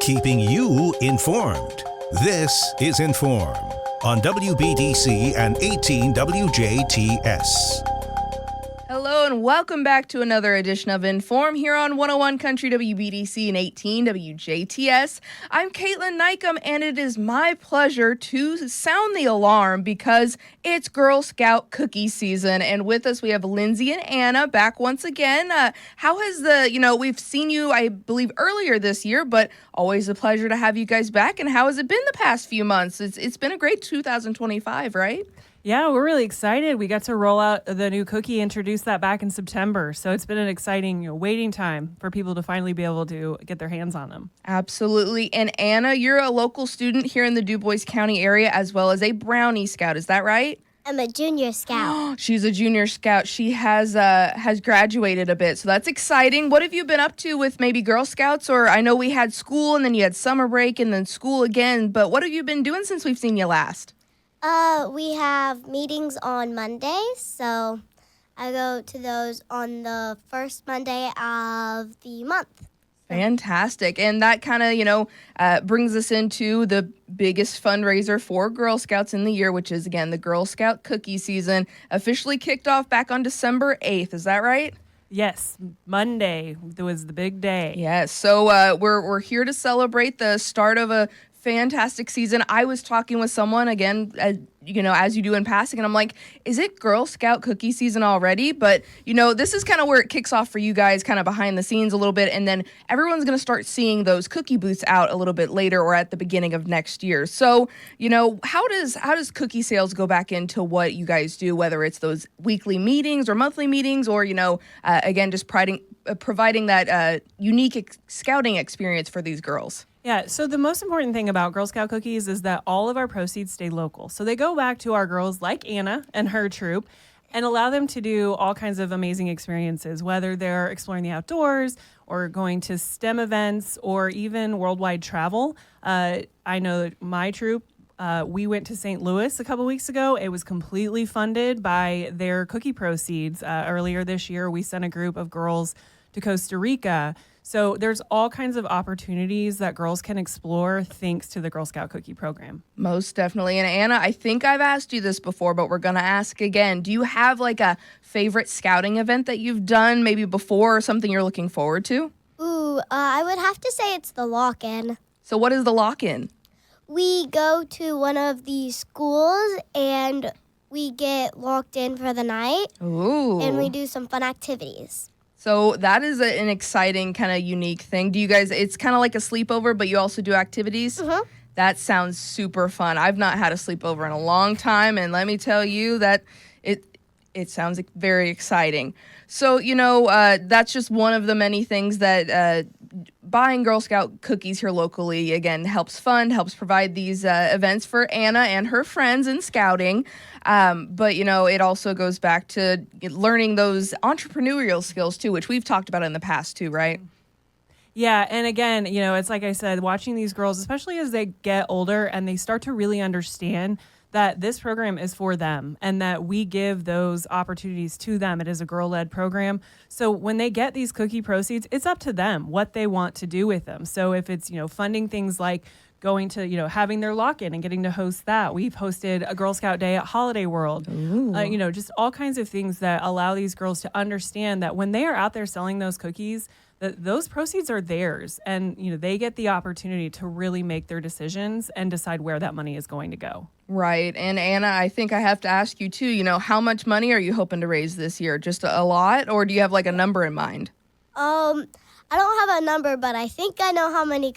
Keeping you informed. This is In.form on WBDC and 18 WJTS. Hello and welcome back to another edition of In.form here on 101 Country WBDC and 18 WJTS. I'm Kaitlyn Neukam, and it is my pleasure to sound the alarm because it's Girl Scout cookie season. And with us, we have Lindsey and Anna back once again. How has we've seen you, I believe, earlier this year, but always a pleasure to have you guys back. And how has it been the past few months? It's been a great 2025, right? Yeah, we're really excited. We got to roll out the new cookie, introduce that back in September. So it's been an exciting waiting time for people to finally be able to get their hands on them. Absolutely. And Anna, you're a local student here in the DuBois County area as well as a Brownie Scout. Is that right? I'm a junior scout. She's a junior scout. She has graduated a bit, so that's exciting. What have you been up to with maybe Girl Scouts? Or I know we had school and then you had summer break and then school again, but what have you been doing since we've seen you last? We have meetings on Mondays, so I go to those on the first Monday of the month. Fantastic. And that kind of, brings us into the biggest fundraiser for Girl Scouts in the year, which is, again, the Girl Scout cookie season, officially kicked off back on December 8th. Is that right? Yes, Monday was the big day. Yes. So we're here to celebrate the start of a fantastic season. I was talking with someone, again, as you do in passing, and I'm like, is it Girl Scout cookie season already? But, this is kind of where it kicks off for you guys, kind of behind the scenes a little bit, and then everyone's going to start seeing those cookie booths out a little bit later or at the beginning of next year. So, how does cookie sales go back into what you guys do, whether it's those weekly meetings or monthly meetings or, again, just providing that unique scouting experience for these girls? Yeah, so the most important thing about Girl Scout cookies is that all of our proceeds stay local. So they go back to our girls like Anna and her troop and allow them to do all kinds of amazing experiences, whether they're exploring the outdoors or going to STEM events or even worldwide travel. I know that my troop, we went to St. Louis a couple weeks ago. It was completely funded by their cookie proceeds. Earlier this year, we sent a group of girls to Costa Rica. So there's all kinds of opportunities that girls can explore thanks to the Girl Scout Cookie Program. Most definitely. And Anna, I think I've asked you this before, but we're going to ask again. Do you have like a favorite scouting event that you've done maybe before or something you're looking forward to? I would have to say it's the lock-in. So what is the lock-in? We go to one of the schools and we get locked in for the night. Ooh. And we do some fun activities. So that is an exciting kind of unique thing. Do you guys, it's kind of like a sleepover, but you also do activities? Mm-hmm. That sounds super fun. I've not had a sleepover in a long time, and let me tell you that it sounds very exciting. So, that's just one of the many things that buying Girl Scout cookies here locally, again, helps provide these events for Anna and her friends in scouting. But, it also goes back to learning those entrepreneurial skills, too, which we've talked about in the past, too, right? Yeah, and again, it's like I said, watching these girls, especially as they get older and they start to really understand that this program is for them and that we give those opportunities to them. It is a girl-led program. So when they get these cookie proceeds, it's up to them what they want to do with them. So if it's, funding things like going to, having their lock-in and getting to host that. We've hosted a Girl Scout Day at Holiday World. Just all kinds of things that allow these girls to understand that when they are out there selling those cookies, that those proceeds are theirs, and they get the opportunity to really make their decisions and decide where that money is going to go. Right. And Anna, I think I have to ask you too, how much money are you hoping to raise this year? Just a lot, or do you have like a number in mind? I don't have a number, but I think I know how many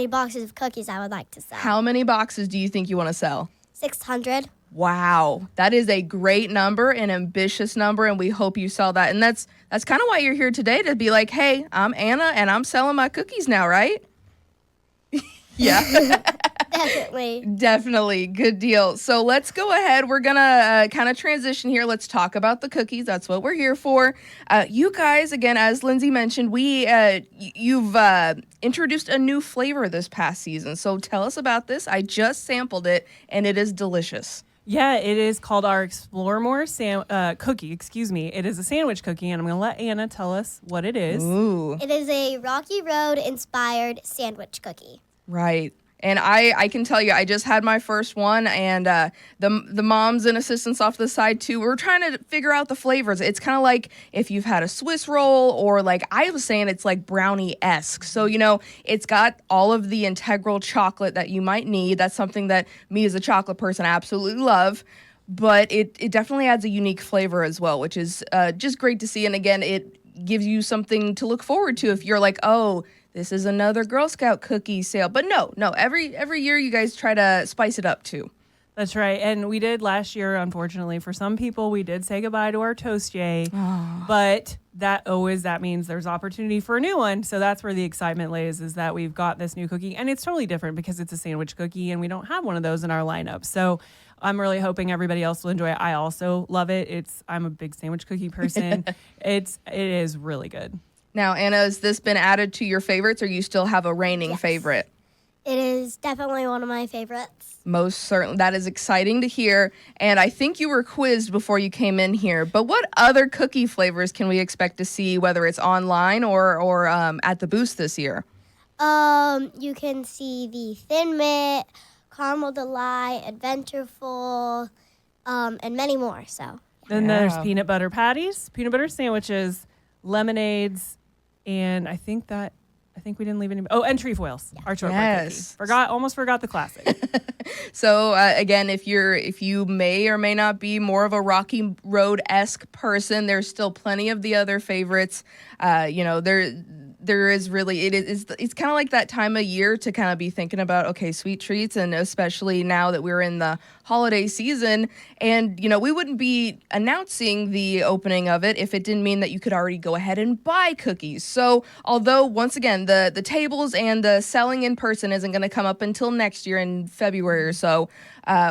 boxes of cookies I would like to sell. How many boxes do you think you want to sell? 600. Wow, that is a great number, an ambitious number, and we hope you sell that. And that's kind of why you're here today, to be like, hey, I'm Anna, and I'm selling my cookies now, right? Yeah. Definitely. Good deal. So let's go ahead. We're going to kind of transition here. Let's talk about the cookies. That's what we're here for. You guys, again, as Lindsey mentioned, you've introduced a new flavor this past season. So tell us about this. I just sampled it, and it is delicious. Yeah, it is called our Exploremores cookie. Excuse me. It is a sandwich cookie, and I'm going to let Anna tell us what it is. Ooh. It is a Rocky Road inspired sandwich cookie. Right. And I can tell you, I just had my first one, and the moms and assistants off the side too. We're trying to figure out the flavors. It's kind of like if you've had a Swiss roll, or like I was saying, it's like brownie-esque. So, it's got all of the integral chocolate that you might need. That's something that me as a chocolate person absolutely love. But it definitely adds a unique flavor as well, which is just great to see. And again, it gives you something to look forward to if you're like, oh, this is another Girl Scout cookie sale. But no, every year you guys try to spice it up too. That's right. And we did last year, unfortunately. For some people, we did say goodbye to our Toastier. But that means there's opportunity for a new one. So that's where the excitement lays, is that we've got this new cookie. And it's totally different because it's a sandwich cookie, and we don't have one of those in our lineup. So I'm really hoping everybody else will enjoy it. I also love it. I'm a big sandwich cookie person. It is really good. Now, Anna, has this been added to your favorites, or you still have a reigning favorite? It is definitely one of my favorites. Most certainly. That is exciting to hear. And I think you were quizzed before you came in here. But what other cookie flavors can we expect to see, whether it's online or at the booth this year? You can see the Thin Mint, Caramel Delight, Adventureful, and many more. So. Then there's peanut butter patties, peanut butter sandwiches, lemonades, and I think we didn't leave any. Oh, and trefoils. Yeah. Our shortbread cookie. Almost forgot the classic. So again, if you may or may not be more of a Rocky Road-esque person, there's still plenty of the other favorites. There is really, it's kind of like that time of year to kind of be thinking about, okay, sweet treats, and especially now that we're in the holiday season. And, we wouldn't be announcing the opening of it if it didn't mean that you could already go ahead and buy cookies. So although, once again, the tables and the selling in person isn't going to come up until next year in February or so,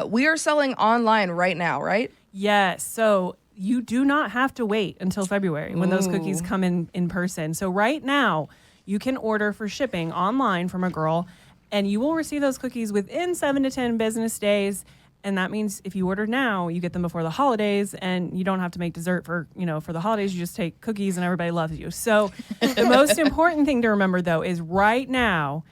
we are selling online right now, right? Yes. So you do not have to wait until February when those cookies come in person. So right now, you can order for shipping online from a girl, and you will receive those cookies within 7 to 10 business days. And that means if you order now, you get them before the holidays, and you don't have to make dessert for the holidays. You just take cookies, and everybody loves you. So the most important thing to remember, though, is right now,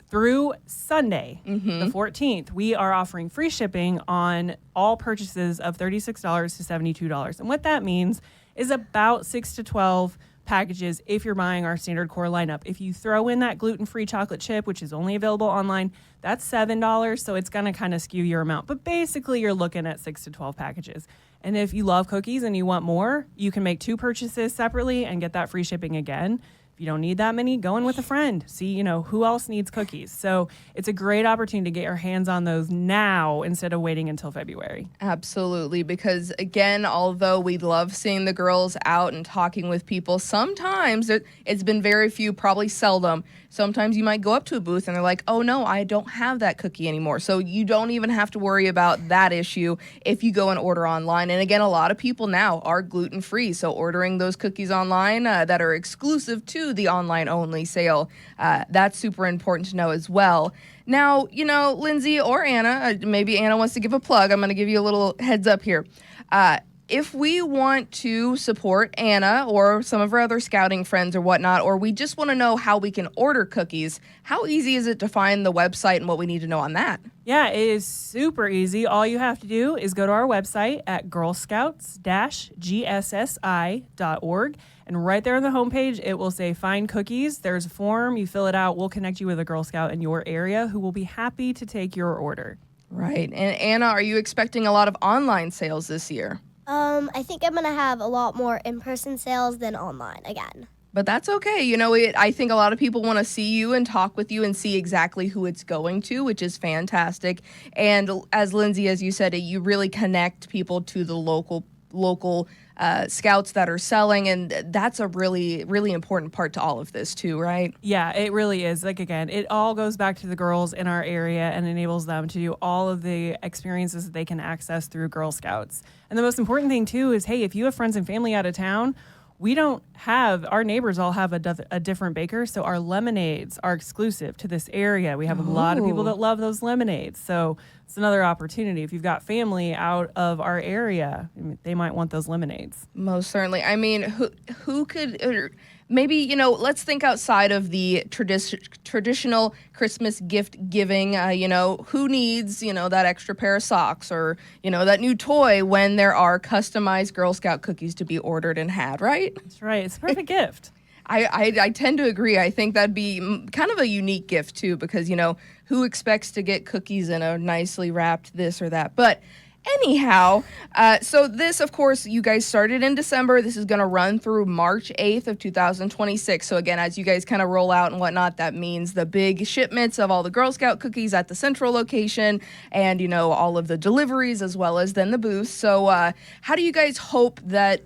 through Sunday, the 14th, we are offering free shipping on all purchases of $36 to $72. And what that means is about 6 to 12 packages if you're buying our standard core lineup. If you throw in that gluten-free chocolate chip, which is only available online, that's $7. So it's going to kind of skew your amount. But basically, you're looking at 6 to 12 packages. And if you love cookies and you want more, you can make 2 purchases separately and get that free shipping again. You don't need that many, go in with a friend. See, who else needs cookies? So it's a great opportunity to get your hands on those now instead of waiting until February. Absolutely, because again, although we love seeing the girls out and talking with people, sometimes it's been very few, probably seldom. Sometimes you might go up to a booth and they're like, oh no, I don't have that cookie anymore. So you don't even have to worry about that issue if you go and order online. And again, a lot of people now are gluten-free. So ordering those cookies online that are exclusive to the online only sale, that's super important to know as well. Now, Lindsey or Anna, maybe Anna wants to give a plug. I'm going to give you a little heads up here. If we want to support Anna or some of her other scouting friends or whatnot, or we just want to know how we can order cookies, how easy is it to find the website and what we need to know on that? Yeah, it is super easy. All you have to do is go to our website at girlscouts-gssi.org. And right there on the homepage, it will say Find Cookies. There's a form. You fill it out. We'll connect you with a Girl Scout in your area who will be happy to take your order. Right. And Anna, are you expecting a lot of online sales this year? I think I'm going to have a lot more in-person sales than online again. But that's okay. I think a lot of people want to see you and talk with you and see exactly who it's going to, which is fantastic. And as Lindsey, as you said, you really connect people to the local scouts that are selling, and that's a really, really important part to all of this too, right? Yeah, it really is. Again, it all goes back to the girls in our area and enables them to do all of the experiences that they can access through Girl Scouts. And the most important thing too is, hey, if you have friends and family out of town, we don't have, our neighbors all have a different baker, so our lemonades are exclusive to this area. We have a lot of people that love those lemonades, so it's another opportunity. If you've got family out of our area, they might want those lemonades. Most certainly. I mean, who could, or maybe, you know, let's think outside of the traditional Christmas gift giving. You know, who needs, you know, that extra pair of socks or, you know, that new toy when there are customized Girl Scout cookies to be ordered and had, right? That's right. It's a perfect gift. I tend to agree. I think that'd be kind of a unique gift, too, because, you know, who expects to get cookies in a nicely wrapped this or that? But anyhow, so this, of course, you guys started in December. This is going to run through March 8th of 2026. So, again, as you guys kind of roll out and whatnot, that means the big shipments of all the Girl Scout cookies at the central location and, you know, all of the deliveries as well as then the booths. So how do you guys hope that,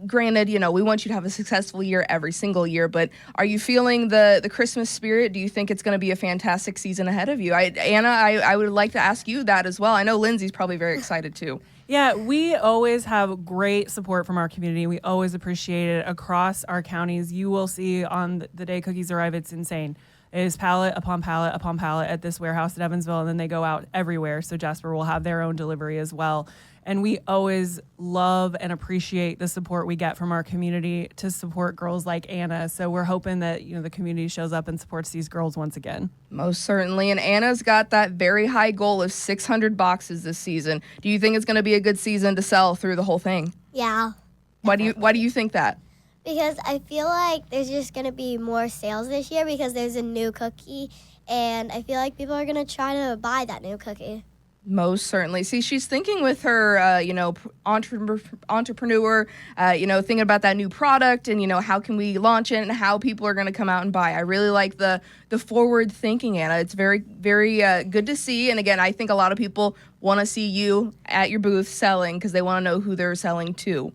granted, you know, we want you to have a successful year every single year, but are you feeling the Christmas spirit? Do you think it's going to be a fantastic season ahead of you? Anna, I would like to ask you that as well. I know Lindsey's probably very excited too. Yeah, we always have great support from our community. We always appreciate it across our counties. You will see on the day cookies arrive, it's insane. It is pallet upon pallet upon pallet at this warehouse at Evansville, and then they go out everywhere. So Jasper will have their own delivery as well. And we always love and appreciate the support we get from our community to support girls like Anna. So we're hoping that, you know, the community shows up and supports these girls once again. Most certainly. And Anna's got that very high goal of 600 boxes this season. Do you think it's going to be a good season to sell through the whole thing? Yeah. Why do you think that? Because I feel like there's just going to be more sales this year because there's a new cookie, and I feel like people are going to try to buy that new cookie. Most certainly. See, she's thinking with her, you know, entrepreneur, you know, thinking about that new product and, you know, how can we launch it and how people are going to come out and buy. I really like the forward thinking, Anna. It's very, very good to see. And again, I think a lot of people want to see you at your booth selling because they want to know who they're selling to.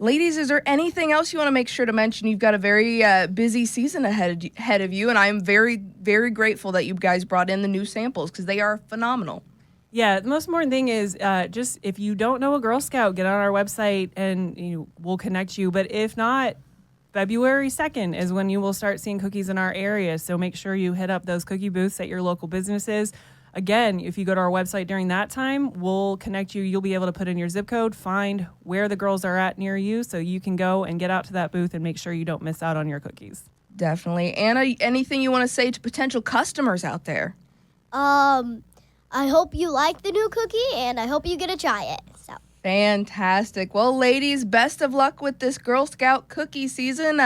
Ladies, is there anything else you want to make sure to mention? You've got a very busy season ahead of you, and I'm very, very grateful that you guys brought in the new samples because they are phenomenal. Yeah, the most important thing is just if you don't know a Girl Scout, get on our website and we'll connect you. But if not, February 2nd is when you will start seeing cookies in our area. So make sure you hit up those cookie booths at your local businesses. Again, if you go to our website during that time, we'll connect you. You'll be able to put in your zip code, find where the girls are at near you so you can go and get out to that booth and make sure you don't miss out on your cookies. Definitely. Anna, anything you want to say to potential customers out there? I hope you like the new cookie, and I hope you get to try it. So. Fantastic. Well, ladies, best of luck with this Girl Scout cookie season.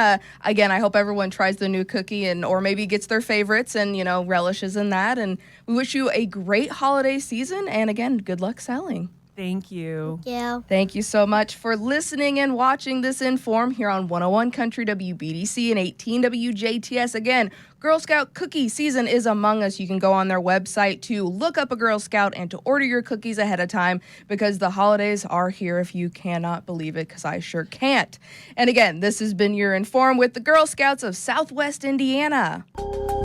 Again, I hope everyone tries the new cookie or maybe gets their favorites and, you know, relishes in that. And we wish you a great holiday season. And again, good luck selling. Thank you. Yeah. Thank you so much for listening and watching this In.form here on 101 Country WBDC and 18 WJTS. Again, Girl Scout cookie season is among us. You can go on their website to look up a Girl Scout and to order your cookies ahead of time because the holidays are here if you cannot believe it, because I sure can't. And again, this has been your In.form with the Girl Scouts of Southwest Indiana.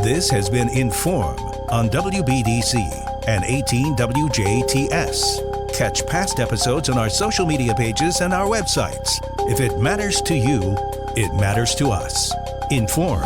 This has been In.form on WBDC and 18 WJTS. Catch past episodes on our social media pages and our websites. If it matters to you, it matters to us. In.form.